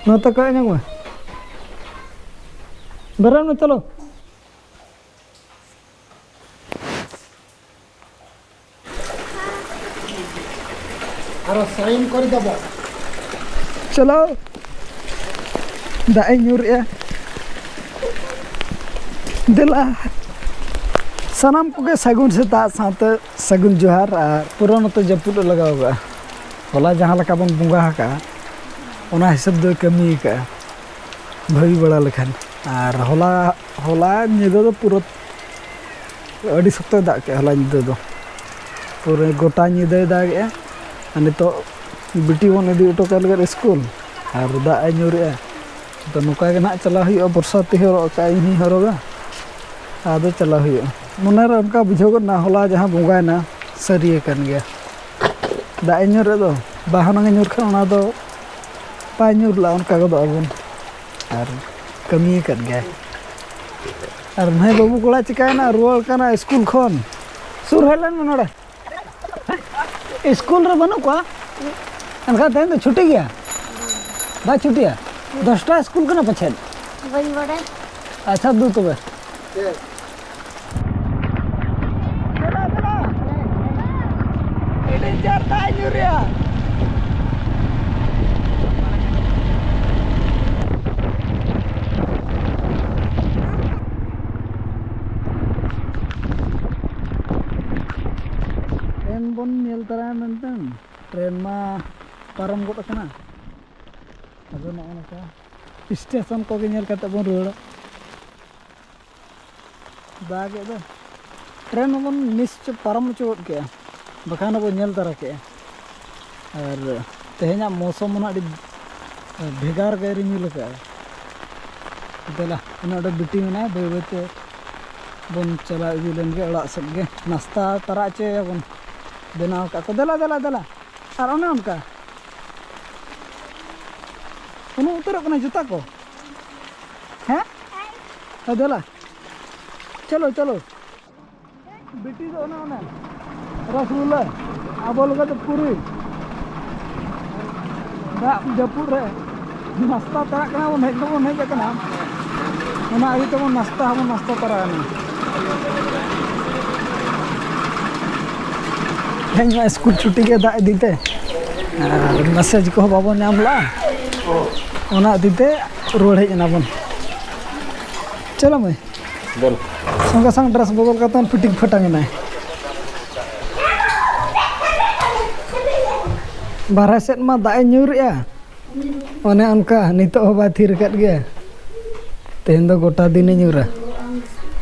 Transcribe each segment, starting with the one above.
नौता का एंग में बराबर में चलो और साइन कर दबो चलो दाई ᱧᱩᱨᱮᱜᱼᱟ दिला सानाम को सगुन सेता साथ सगुन जोहार और पूरा नते जपुद लगाओगा होला जहाँ लका बन बुंगा हका ओना हिसाब दो कमी का भाई बड़ा लेखान और होला होला निदो दो पूरा अड़ी सख्त दाग के होला निदो दो पूरे गोटा निदो दाग है नितो बिटी बन इदी उटो का लगे स्कूल और दाग ᱧᱩᱨᱮᱜᱼᱟ तो नुका के ना चला हुआ बरसाती हरोगा इन हरोगा आदो चला हुआ मन उनका बुझो ना होला जहाँ बंगायना सारिए गया दाग ᱧᱩᱨᱮ दो बाहन ᱧᱩᱨ खाना दो पाई ᱧᱩᱨला उनका को अबन और कमी कर गया और भाई बाबू कोड़ा चिकायना रुआल करना स्कूल खन सुर हेलन मनोड़े स्कूल रे बनो को अनका तेन तो छुट्टी गया बा छुट्टिया 10टा स्कूल करना पछे वही बड़े अच्छा दू तो बे चार ताई ᱧᱩᱨᱮᱜᱼᱟ ट्रेन बन नेल तरा मेंतन ट्रेन मा पारम गोट कना अदो नका स्टेशन को के नेल कते बन रुवाड़ा दागे दो ट्रेन बन मिस पारम चोट के बखान बन नेल तरा के और तेहना मौसम ना भेगार के रिमिल का देला इना बिटी में बे बेते बन चला इदी लेन के ओड़ा सब के नाश्ता तरा चे बन बनाव का देला देला देला और ओने उनका उन उतर कना जूता को हैं देला चलो चलो बिटी दो ना ओने रसगुल्ला आबो लगा तो पूरी दा जपुर रे नाश्ता तरा कना बन हेज कना ओना आगे तो नाश्ता हम नाश्ता तरा ना स्कूल छुट्टी के दा दीते मैसेज को बाबो नामला ओना दीते रोड हेजना बन चलो मैं बोल संग संग ड्रेस बदल का फिटिंग फटांग ना बारह सेट मा दाए ᱧᱩᱨᱮᱜᱼᱟ ओने उनका नितो बा थीर कट गया तेन दो गोटा दिन ᱧᱩᱨᱟ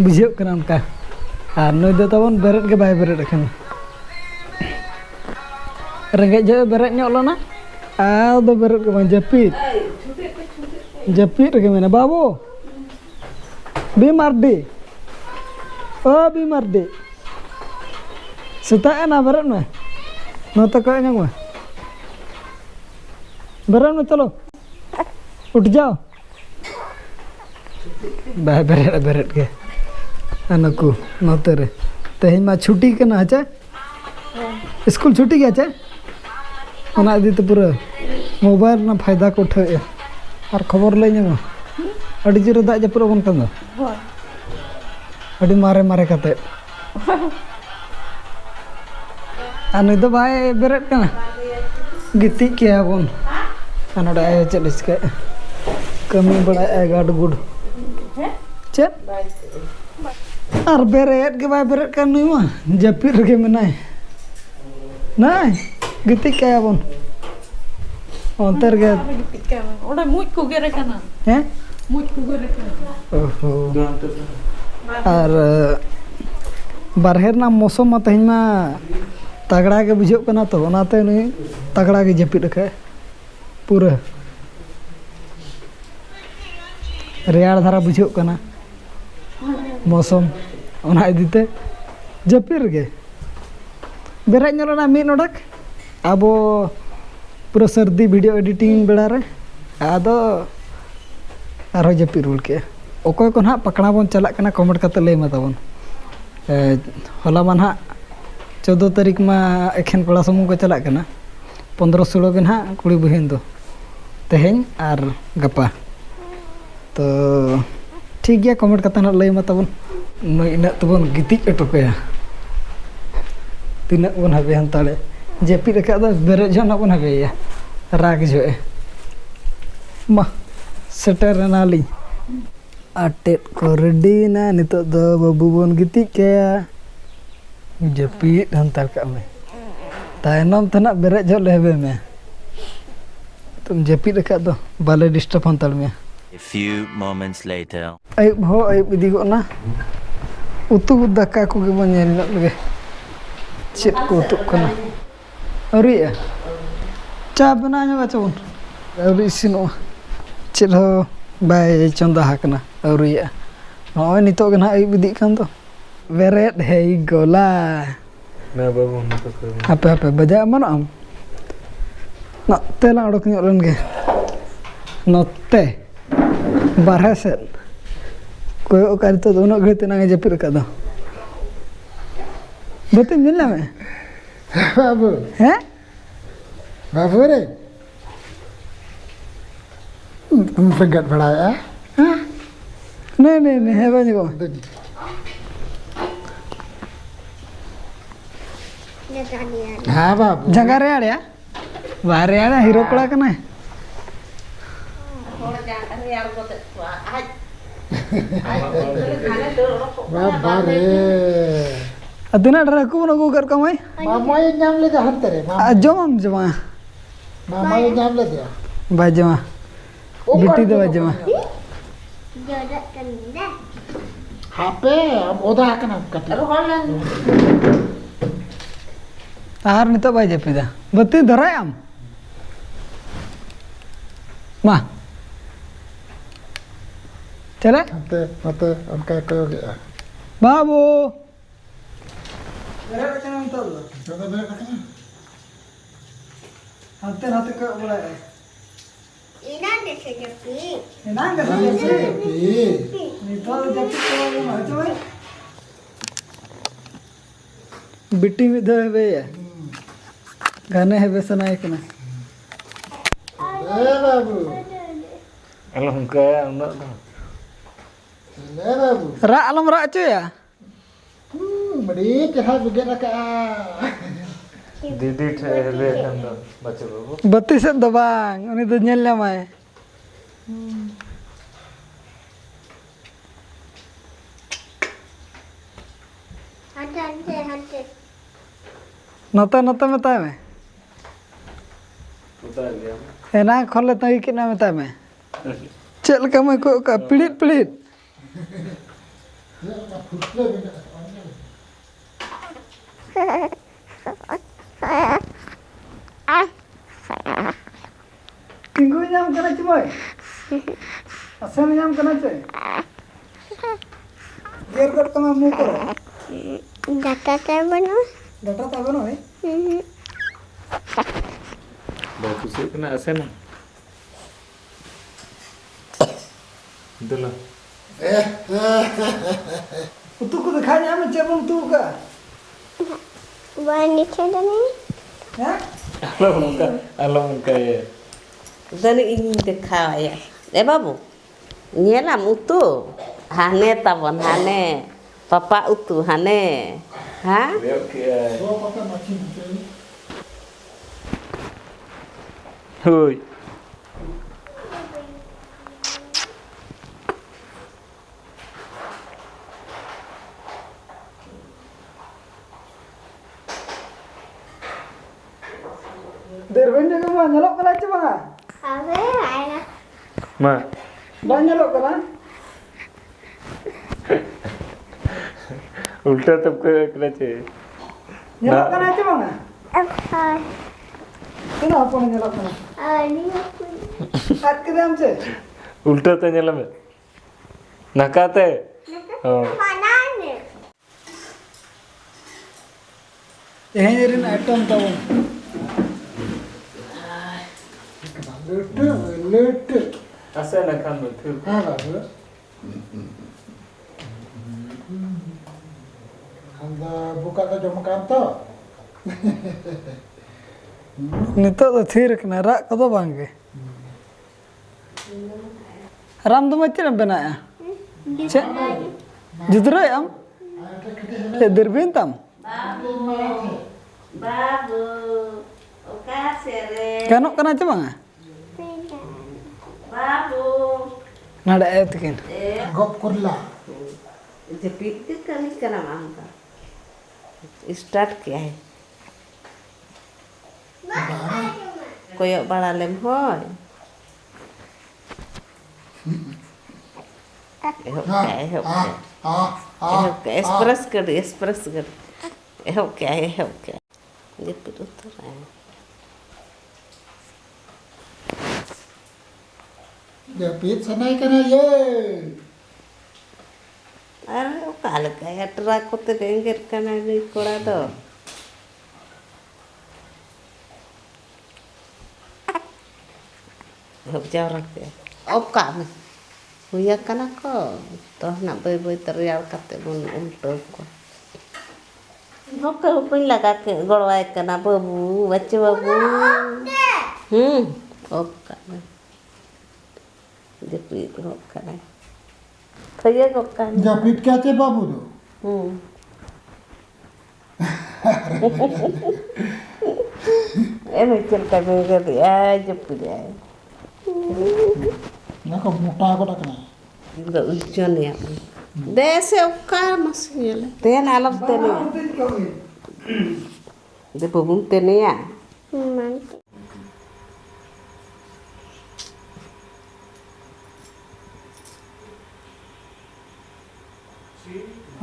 बुझे कना उनका और नई दो तबन बेरेट के बाय बेरेट रखन रेंगे जो बेरेट ᱧᱚᱜ आ दो बेरेट के बन जपीत जपीत के मेना बाबू बीमारडी ओ बीमारडी सेता ना बेरेट में नोता को एंग में बेरेट में चलो उठ जाओ बाय बेरेट बेरेट के अनकु नोते रे तेहन मा छुट्टी कना आचे स्कूल छुट्टी गया आचे ओना इदी तो पूरा मोबाइल ना फायदा को उठे और खबर ले ᱧᱟᱢᱟ अड़ी जोर दाग जपुर बन कन अड़ी मारे मारे कते अनु तो बाय बेरेट कना गिती के बन अनडा आयो चलिस के कमी बड़ा गाड गुड चे और बेरेट के बाय बेरेट कर नुमा जपीर के मनाय नाय गिती के बन अंतर के ओडा मुज को गेरे कना हैं मुज को गेरे कना ओहो और बारहेर ना मौसम मा तहिना तगड़ा के बुझो कना तो ओनाते नी तगड़ा के जपीर के पूरा रेयाड़ धारा बुझो कना मौसम ओना इदीते जपीर के बेराज ᱧᱚᱞना ᱢᱤᱫ ᱱᱚᱰᱟᱠ ᱟᱵᱚ पूरा सर्दी वीडियो एडिटिंग बेड़ा रे आदो आरो जपीर रुल के ओकोय को ना पकड़ा बन चला कना कमेंट करते ले मताबन होला मा ना 14 तारीख में एखेन कोड़ा समूह को चला कना 15-16 के ना कुड़ी बहन दो तेहें और गपा तो ठीक गया कमेंट करते ना लय मतबन इन तबन गिति अटोकया तीन बन हबे हंताले जेपी रखा बेरे जोना बन हबे राग जो मा सेटर नाली आटे को रेडी ना नित दो बाबू बन गिति क्या जेपी हंताल का में तायनम तना बेरे जो लेबे में तुम जेपी रखा दो बाले डिस्टर्ब हंताल में A few moments later. ayub ho ayub idi ko na utu daka ko ge banyel na lege chip ko utu kana ari ya cha bananya ba chon ari sino chil ho bai chonda hakna ari ya no nito ge na ayub idi kan to beret hei gola ना बाबू हम तो कर apa baja mana am na telang adok nyoren ge note barhasen koy okar to dono ghete na japir ka do betul मिलना में बाबू हैं बाबू रे तुम संगत बढ़ाया हाँ नहीं है बन को हाँ बाबू जगह रे आड़या बाहर आड़ा हीरो कड़ा कना बाबा रे अदिना डरा को न को कर कमाई मामा ये नाम ले हर तरह जमा मामा ये नाम ले दिया बाजमा बिट्टी दे बाजमा हापे अब ओदा कना कटी आर नितो बाजे पिदा बत्ती धराय आम मा चले मते उनका कोई गया बाबू हाथे हाथे को बोला है इनांग के नितो जब को ना चले बिट्टी में दे बे गाने है बेसना एक ना ए बाबू Alam kaya anak dah. ले बाबू रा आलम रा चया बड़ी जहाज वगैरह का Didi ठहरे हम dah baca babu. बत्ती से दबांग उन्हें तो nyel lamai नता नता में ता में Udah dia. एना खोले तई किना में ता में चल का मैं को का पीड़ित पीड़ित किंगु नाम करना चाहिए असम नाम करना चाहिए गेर कर का मैं मुंह करो डाटा टाइम बनो डाटा ता बनो है Dah kusuk kena asen. Itulah. तू को दिखाने में चेबम तू का बानी चला नहीं हैं Alam muka ya. Dari ini dekha ya. Babu. Nyelam utu. Hane tabon hane. Papa utu hane. Ha? Lihat ke. Hui. देर बन जगह में nyelok kala coba अबे आएगा Ma. bang nyelok kala Ulta tap ke kena ce. nyelok kala coba अब हाँ kenapa nyelok kala नहीं at ke dalam se Ulta tanya lama. Nakate. Oh. mana nih यही rin item tawon लेट Asen akan betul. हाँ बाबू anda buka तो जम तो नितो तो थीर कना रा कदो बांगे राम दो मत चेम बनाया चे जुदरे am derben tam बाबू ओका से रे kanok kana चे bang बाबू nada tikin Gop kurla. जपीट के कमी करा मांगा स्टार्ट किया है कोई बड़ा लेम होय एक्सप्रेस कर क्या ये फिर उतर रहा है Japit sanay ka na ye. अरे वो काल का अटरा को तो डेंगर करना नहीं कोड़ा तो अब जाओ रखते अब काम हुआ करना को तो ना बे तरियाल करते बुन उल्टो को हो के ऊपर लगा के गड़वाए करना बाबू बच्चे बाबू अब काम जब ये हो करना तो ये को करना Japit ka te babu do. Em chân tay mình cái gì ai chụp vậy Nako muta ko ta kana. nggak hujan ya dese oka masih ya ten alam ten ya de bubung ten ya Monkey.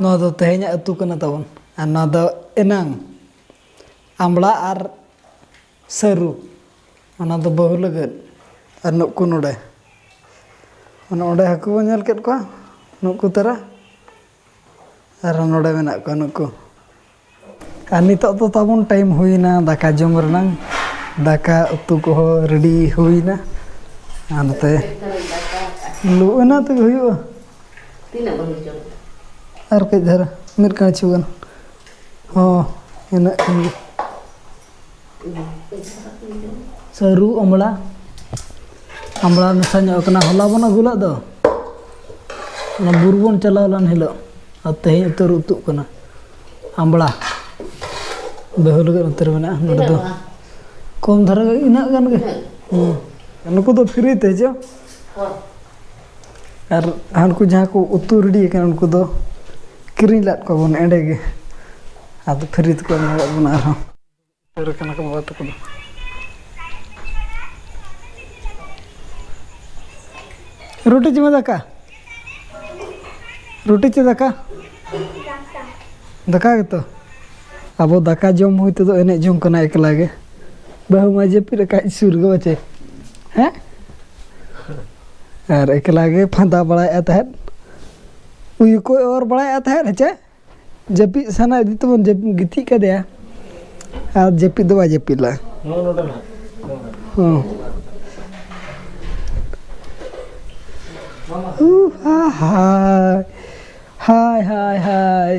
no do tehnya atu kana tawon ana do enang amla ar seru ana do bahu lagat anu ku node ana ode haku bon nyel ket ko nuku tara ar node menak ko nuku an nitok to tabon time huina daka jom renang daka utu ko ready huina anate lu ana tu huyu tidak berhujung ar ke dhara mir ka chugan ho ena ini seru amla misalnya kena hola bona gula do na burbon chalalan hilo ate utur utuk kana ambla behul ge utur mena node do kom dhara ina gan ge nuku do free te jo ar hanku jaha ko utur di kan unku do kirin lat ko bon ende ge ad free ko na bona ar ter kana ko bat ko रोटी चे दका रोटी चे दका दका गे तो अब दका जम हुई तो एने जम कना एकला गे बहु मजे पिर का सुर गो बचे हैं और एकला गे फंदा बड़ा तहत उई कोई और बड़ा तहत है जपी सना दी तो जब गिथी का दे आ जपी दवा जपीला हां हाय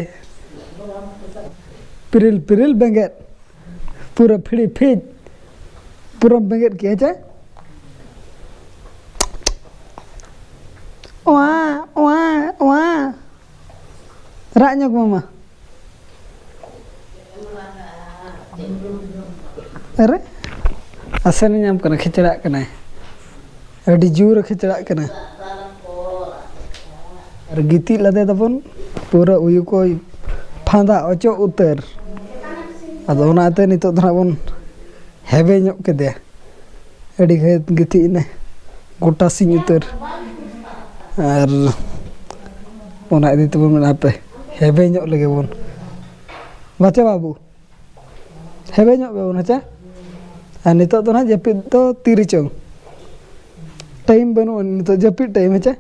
पिरिल बेंगेट पूरा फिड़ी फिज पूरा बेंगेट किया जाए राज मामा अरे आसन नाम करना खिचड़ा करना अड़ी जोर खिचड़ा करना और गिती लदे तबन पूरा उयु को फांदा अचो उतर अदो ओनाते नितो धरा बन हेबे ᱧᱚᱜ केदे अड़ी गिती ने गोटा सिंह उतर और ओना इदी तबन मेना पे हेबे ᱧᱚᱜ लगे बन बाचे बाबू हेबे ᱧᱚᱜ बे ओना चा आ नितो तो ना जपित तो तीरी चों टाइम बनो नितो जपित टाइम है चा